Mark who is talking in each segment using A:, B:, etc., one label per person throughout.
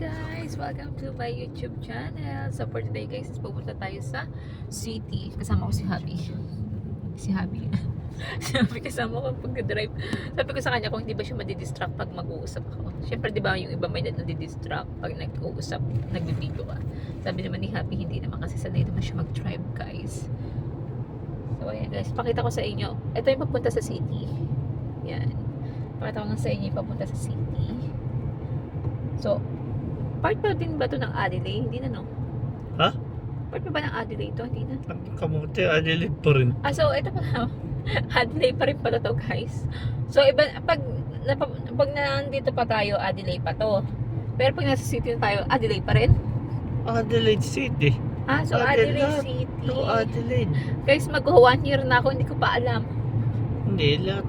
A: guys! Welcome to my YouTube channel. So for today guys, pupunta tayo sa city. Kasama ko si Habi. Sabi kasama ko pag-drive. Sabi ko sa kanya kung hindi ba siya madidistract pag mag-uusap ako. Siyempre di ba yung iba may nadidistract pag nag-uusap, nag-video ka. Sabi naman ni Habi, hindi naman kasi sanay naman siya mag-drive guys. So ayan guys, pakita ko sa inyo. Ito yung papunta sa city. Yan. Pakita ko lang sa inyo yung papunta sa city. So, part pa din ba ito ng Adelaide? Hindi na, no?
B: Ha?
A: Part pa ba ng Adelaide ito? Hindi na.
B: Ang kamote, Adelaide pa rin.
A: So, ito pala. Adelaide pa rin pala to guys. So, iba, pag nandito pa tayo, Adelaide pa to. Pero pag nasa city na tayo, Adelaide pa rin?
B: Adelaide City.
A: So Adelaide City.
B: To Adelaide.
A: Guys, mag-1 year na ako, hindi ko pa alam.
B: Hindi, lahat.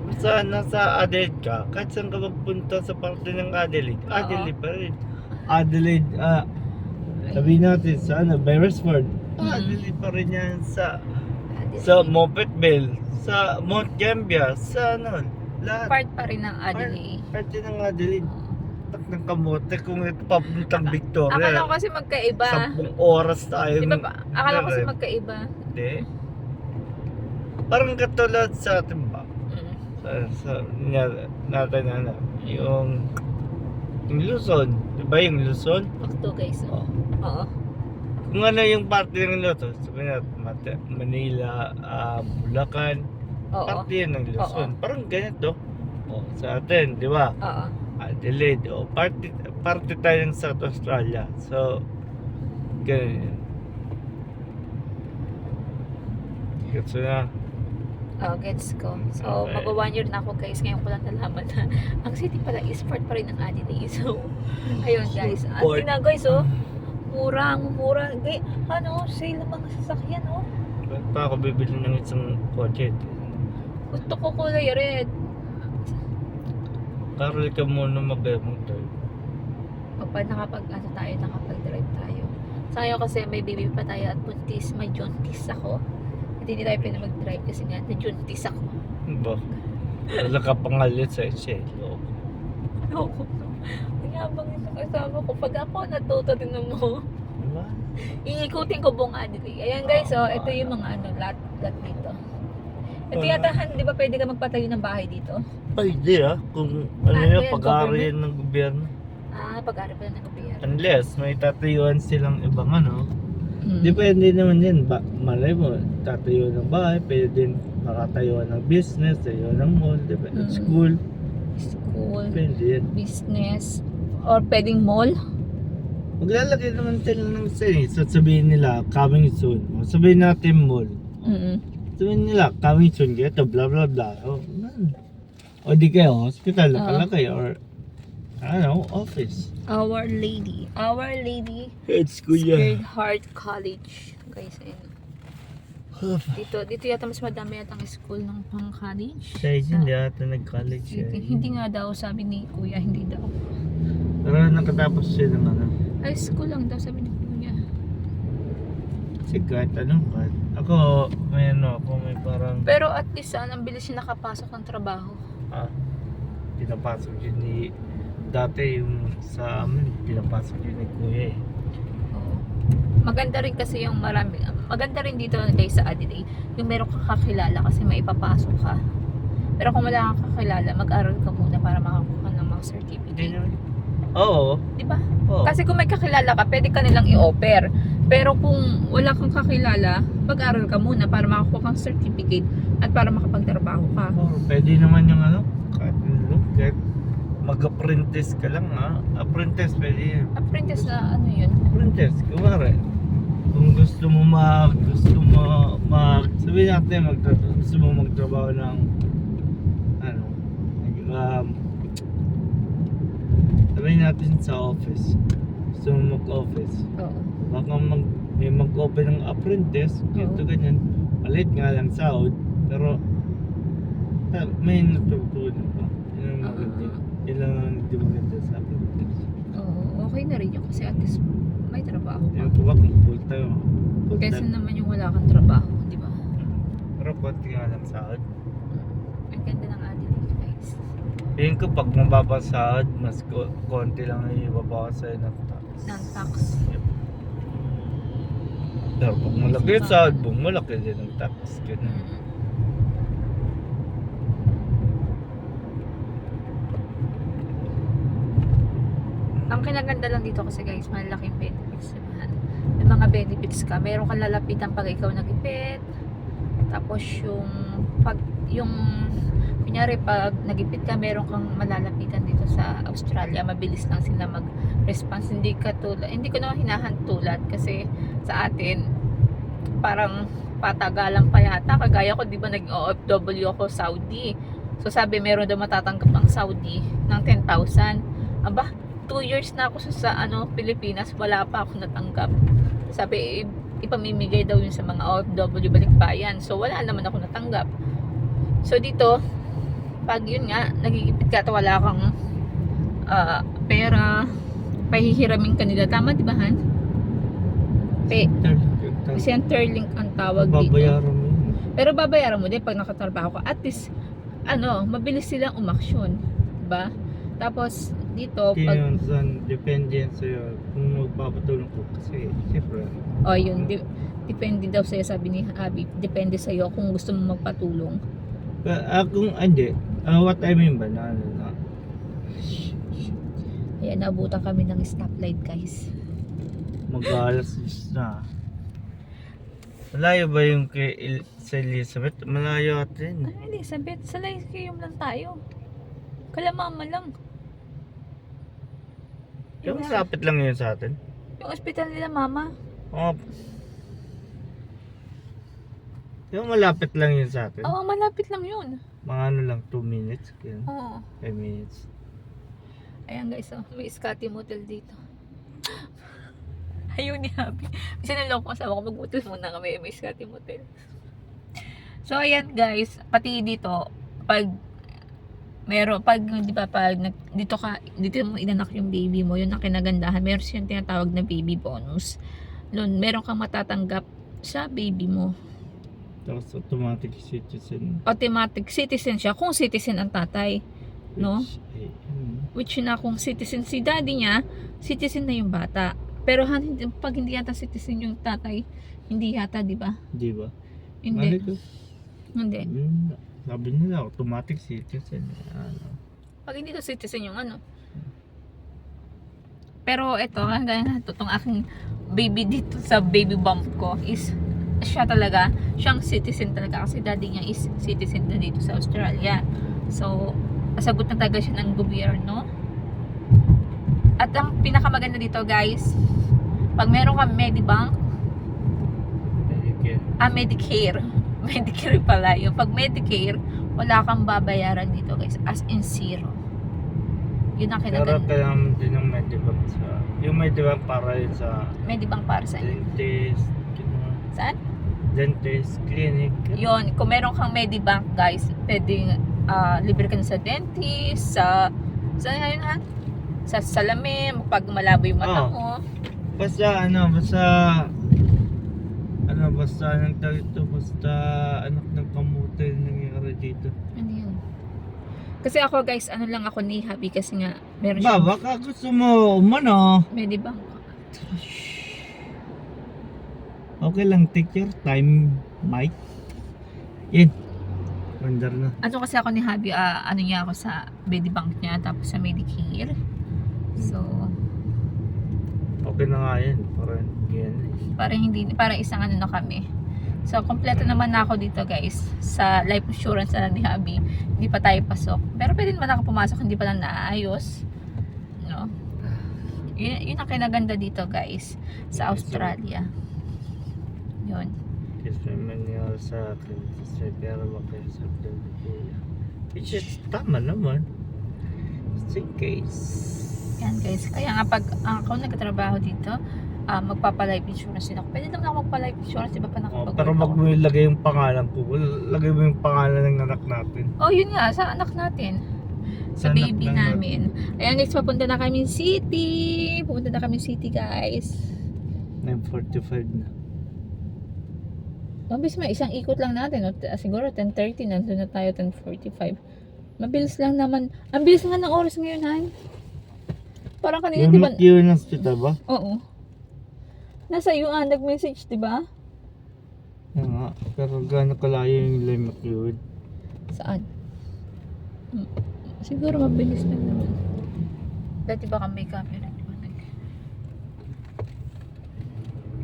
B: Basta nasa Adelaide ka, kahit saan ka magpunta sa parte ng Adelaide, Adelaide pa rin. Adelaide, sabihin natin sa Beresford, Adelaide pa rin yan sa Moffatteville, sa Mount Gambier, sa lahat.
A: Part pa rin ng Adelaide.
B: Part din ng Adelaide. Tak ng kamote kung ito papuntang Victoria.
A: Akala ko kasi magkaiba.
B: 10 oras tayo.
A: Di ba? Akala ko kasi magkaiba.
B: Hindi. Parang katulad sa atin ba? Sa natin yung Luzon. Diba yung Luzon?
A: Pakto guys. Oo.
B: Kung ano yung parte ng Luzon, sabihin natin Manila, Bulacan, parte yun ng Luzon. Parang ganito. Sa atin, di ba?
A: Oo.
B: Adelaide, parte tayo ng South Australia. So, ganyan. Gets na.
A: Gets ko. So,
B: Okay.
A: mag-1 year na ako guys. Ngayon ko lang nalaman na ang city pala is part pa rin ng Adelaide. So, ayun guys. At tingnan guys, mura. Sale ng mga sasakyan,
B: Ba't pa ako bibili ng isang kotse?
A: Gusto ko kulay red.
B: Karol ka muna mag-motor.
A: Kapag nakapag-drive tayo. Sa ngayon kasi may baby pa tayo at buntis, may jaundice ako. At hindi tayo pwede mag-drive kasi nga na-jaundice ako.
B: Ba? Wala ka pangalit sa Excelo.
A: No. Mayabang ito kasama ko. Pag ako natuto din mo.
B: Diba?
A: Iikutin ko buong Adelaide. Ayan guys, ito yung mga lot dito. Ito yata, di ba pwede ka magpatayo ng bahay dito?
B: Pwede kung yung pag-aari ng gobyerno.
A: Pag-aari pala ng gobyerno.
B: Unless may tatayuan silang ibang Depende naman yan. Malay mo, tatayo ng bahay, pwede din makatayuan ng business, tayo ng mall, depende. School. Depende yan.
A: Business, or pwedeng mall.
B: Maglalagay naman sila ng sabihin nila, coming soon. Sabihin natin mall. Sabihin nila, coming soon, ganito, blah blah blah. O di kayo, hospital na pala kayo, or office.
A: Our Lady
B: It's kuya.
A: Sacred Heart College. Guys, ayun. Dito yata mas madami yata ang school ng pang college.
B: Siya hindi ata nag-college siya.
A: Hindi nga daw, sabi ni Kuya, hindi daw.
B: Pero nakatapos siya ng
A: High school lang daw, sabi ni Kuya.
B: Kasi kahit kahit. Ako, may parang
A: Pero at least ang bilis siya nakapasok ng trabaho.
B: pinapasok yun dati yung sa amin, pinapasok yun ni Kuya
A: Oo. Maganda rin kasi yung maganda rin dito guys sa Adelaide, yung meron kang kakilala kasi maipapasok ka. Pero kung wala kang kakilala, mag-aral ka muna para makakuha ng mga certificate.
B: Oo.
A: Di ba?
B: Oo.
A: Kasi kung may kakilala ka, pwede ka nilang i-offer. Pero kung wala kang kakilala, mag-aral ka muna para makakuha kang certificate at para makapagtrabaho ka.
B: Pwede naman yung kahit mag-apprentice ka lang apprentice pwede yan.
A: Apprentice na ano yun?
B: Apprentice, kumari kung gusto mo sabihin natin gusto mo magtrabaho ng sabihin natin sa office, gusto mo mag-office, baka may mag-open ng apprentice, ganito ganyan, maliit nga lang sahod, pero may natutunan pa. Yun lang ang hindi maganda sa apprentice.
A: Okay na rin yun kasi at least may trabaho ka.
B: Yung tuwa kung full time.
A: Kaysa naman yung wala kang trabaho, di ba?
B: Pero konti nga lang sahod.
A: Ang ganda ng Adelaide guys.
B: Tingin ko pag mababa sahod, mas konti lang ang ibabawas sa'yo ng tax.
A: ng tax.
B: Yep. Pero pag malaki yung sahod mo, malaki din ang tax. Ganun.
A: Mm. Ang kinaganda lang dito kasi guys, malaking benefits naman. May mga benefits ka. Meron kang lalapitan pag ikaw nagipit. Tapos yung kunyari pag nagipit ka, meron kang malalapitan dito sa Australia. Mabilis lang sila mag-response. Hindi ko naman hinahantulad kasi sa atin parang patagalan pa yata. Kagaya ko, di ba naging OFW ako Saudi. So sabi meron daw matatanggap ang Saudi ng 10,000. Aba, 2 years na ako sa Pilipinas, wala pa ako natanggap. Sabi, ipamimigay daw yun sa mga OFW balikbayan. So, wala naman ako natanggap. So, dito, pag yun nga, nagigipit ka at wala kang pera, pahihiramin ka nila. Tama, di ba, Han? Centerlink ang tawag dito.
B: Babayaran mo yun.
A: Pero babayaran mo din pag nakatrabaho ka. At least, mabilis silang umaksyon. Diba? Tapos, dito, pag...
B: Depende yan sa'yo kung magpapatulong ko. Kasi, siyempre,
A: yun. Depende daw sa'yo, sabi ni Abby. Depende sa'yo kung gusto mo magpatulong.
B: kung hindi, what I mean ba na
A: Ayan, naabutan kami ng stoplight, guys.
B: mag-alas na. Malayo ba yung sa Elizabeth? Malayo atin.
A: Ay, Elizabeth, sa Lyceum lang tayo. Kalamama lang.
B: Yung malapit lang yun sa atin.
A: Yung ospital nila, mama.
B: Oh. Yung malapit lang yun sa atin.
A: Oo, malapit lang yun.
B: Mga lang, 2 minutes. Kaya,
A: Oo.
B: 5 minutes.
A: Ayan guys, may Scotty Motel dito. Ayun ni Happy. Kasi naloko ko sa ako, mag-motel muna kami, may Scotty Motel. So ayan guys, pati dito, pag di ba, dito mo inanak yung baby mo, yun ang kinagandahan, meron siyang tinatawag na baby bonus. Noon, meron kang matatanggap sa baby mo.
B: Tapos automatic citizen.
A: Automatic citizen siya, kung citizen ang tatay. No? Which na kung citizen si daddy niya, citizen na yung bata. Pero pag hindi yata citizen yung tatay, hindi yata, di ba?
B: Di ba?
A: Hindi. Hindi.
B: Sabi nila, automatic citizen.
A: Pag hindi to citizen yung Pero ito, hanggang itong aking baby dito sa baby bump ko is siyang citizen talaga kasi daddy niya is citizen na dito sa Australia. So, pasagot na talaga siya ng gobyerno. At ang pinakamaganda dito guys, pag meron kang Medibank, Medicare. Medicare pala yun. Pag Medicare, wala kang babayaran dito guys, as in zero. Yun ang kinaganda.
B: Pero kailangan din ng Medibank yung Medibank para yun sa
A: Medibank para sa
B: dentist,
A: saan?
B: Dentist, clinic.
A: Yun, kung meron kang Medibank guys, pwedeng libre ka na sa dentist, sa salamin, pag malabo yung mata mo.
B: Basta anong tawag ito, basta anak ng kamuti nangyayari dito.
A: Ano yun? Kasi ako guys, lang ako ni Happy kasi nga, meron siya.
B: Baka gusto mo
A: Medibank.
B: Okay lang, take your time, Mike. Yan. Wonder na.
A: Ano kasi ako ni Happy, niya ako sa Medibank niya, tapos sa Medicare. So,
B: okay na nga yan.
A: Parang isang na kami. So, kompleto naman na ako dito guys. Sa life insurance na ni Happy, hindi pa tayo pasok. Pero pwede naman ako pumasok, hindi pa lang naayos. No? Yun ang kinaganda dito guys, sa Australia. Yun.
B: Kasi may nangyari sa akin. Kasi pera ba kayo sa Pilipinas? Which is tama naman. Just in case.
A: Yan guys. Kaya nga pag ako nagtatrabaho dito, magpapa-life insurance din ako. Pwede naman ako magpa-life insurance, di ba pa nakapag-work
B: pero wag mo ilagay yung pangalan ko. Lagay mo yung pangalan ng anak natin.
A: Oh, yun nga, sa anak natin. Sa
B: Sa
A: baby
B: anak
A: namin. Ayan guys, papunta na kami city. Pupunta na kami city guys.
B: 9:45 na.
A: Mabis may isang ikot lang natin. No? Siguro 10:30, nandun na tayo 10:45. Mabilis lang naman. Ang bilis nga ng oras ngayon, Han. Parang kanina,
B: Yung
A: di ba?
B: McEwen Hospital ba?
A: Oo. Nasa iyo nag-message, di ba?
B: Yan nga. Pero gano'n kalayo yung Lime McEwen.
A: Saan? Siguro mabilis lang naman. Dati baka may camera, di ba?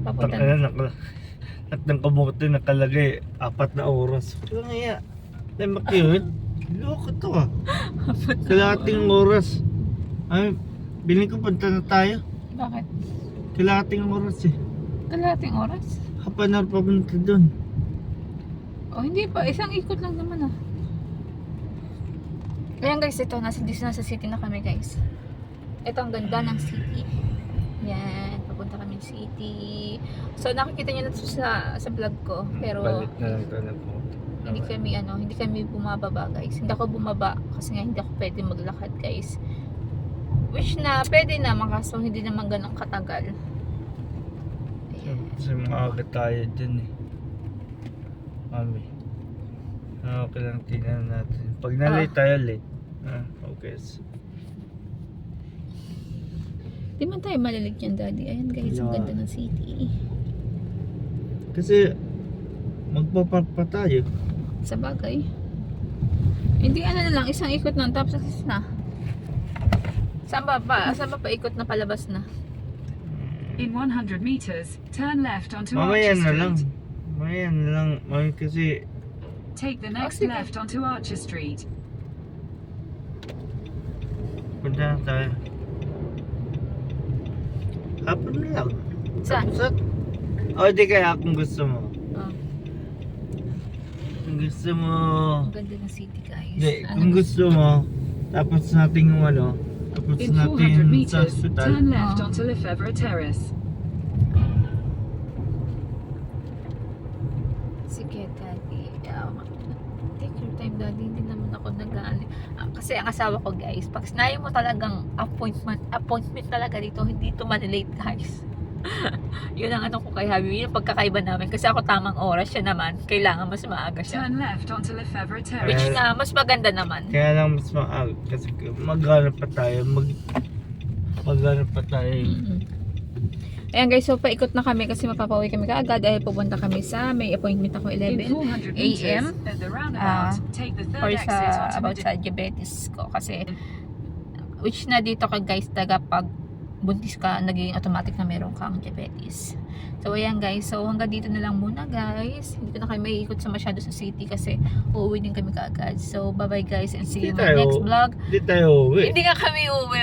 A: Papunta
B: At ng kabuti nakalagay 4 na oras. Pero nga, Lime McEwen? Loko to ah. Kalahating oras. Ay, biling ko punta na tayo.
A: Bakit?
B: Kalahating oras eh.
A: Kalahating oras?
B: Kapanar pa punta dun.
A: Oh, hindi pa. Isang ikot lang naman ah. Ayan guys, ito. Nasa city na kami guys. Ito ang ganda ng city. Yan. Papunta kami city. So nakikita niyo na ito sa vlog ko. Pero
B: Balik na lang tayo ng
A: hindi kami bumababa guys. Hindi ako bumaba kasi nga hindi ako pwede maglakad guys. Which na pwede naman kaso hindi naman ganun katagal.
B: Kasi maaga tayo dun eh. Mami. Okay lang, tingnan natin. Pag na-late tayo, late. Okay.
A: Di man tayo malalig yan daddy. Ayan guys, ang
B: Yeah.
A: ganda ng city.
B: Kasi magpapark pa tayo.
A: Sa bagay. Hindi na lang, isang ikot lang tapos na. Saan ba ikot na palabas na?
C: In 100 meters, turn left onto
B: Mamaya
C: Archer
B: na lang.
C: Street.
B: Mamaya na lang. Mami kasi
C: Take the next
A: sige.
C: left onto Archer Street.
B: punta na tayo. Hapon na lang.
A: Saan?
B: O di kaya kung gusto mo.
A: Oh,
B: Kung gusto mo.
A: ang ganda ng city guys.
B: Hindi, kung gusto mo. Tapos natin yung ano. Tapos
C: In 400
B: natin sa
C: meters,
B: hospital.
C: turn left
A: Oh.
C: onto Lefebvre Terrace.
A: Sige daddy. Take your time daddy. Hindi naman ako nag-aali. Kasi ang asawa ko guys, pag sinabi mo talagang appointment talaga dito, hindi ito malilate guys. Yun ang ano ko kay Habi, yun ang pagkakaiba namin. Kasi ako tamang oras, siya naman, kailangan mas maaga siya.
C: Turn left onto Lefebvre
A: Which
C: Terrace.
A: na, mas maganda naman.
B: Kaya lang mas maaga. Kasi maghanap pa tayo. Maghanap pa tayo.
A: Mm-mm. Ayan guys, so paikot na kami kasi mapapauwi kami kaagad dahil pupunta kami sa, may appointment ako
C: In
A: 11
C: 400
A: AM,
C: meters, at the roundabout, take the
A: or
C: third exit
A: sa
C: onto
A: about sa diabetes ko kasi which na dito ka guys taga pag buntis ka naging automatic na meron kang diabetes. So ayan guys, so hanggang dito na lang muna guys. Hindi ko na kayo maiikot sa masyado sa city kasi uuwi din kami kaagad. So bye bye guys and see you in my next vlog.
B: Hindi tayo uwi.
A: Hindi nga kami uuwi.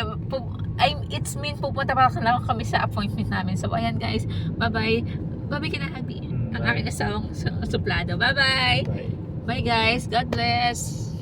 A: It's mean pupunta pa lang kami sa appointment namin. So ayan guys, bye bye. Bye bye kina Habi. Ang
B: Bye.
A: aking asawang suplado. Bye bye.
B: Bye.
A: Bye guys. God bless.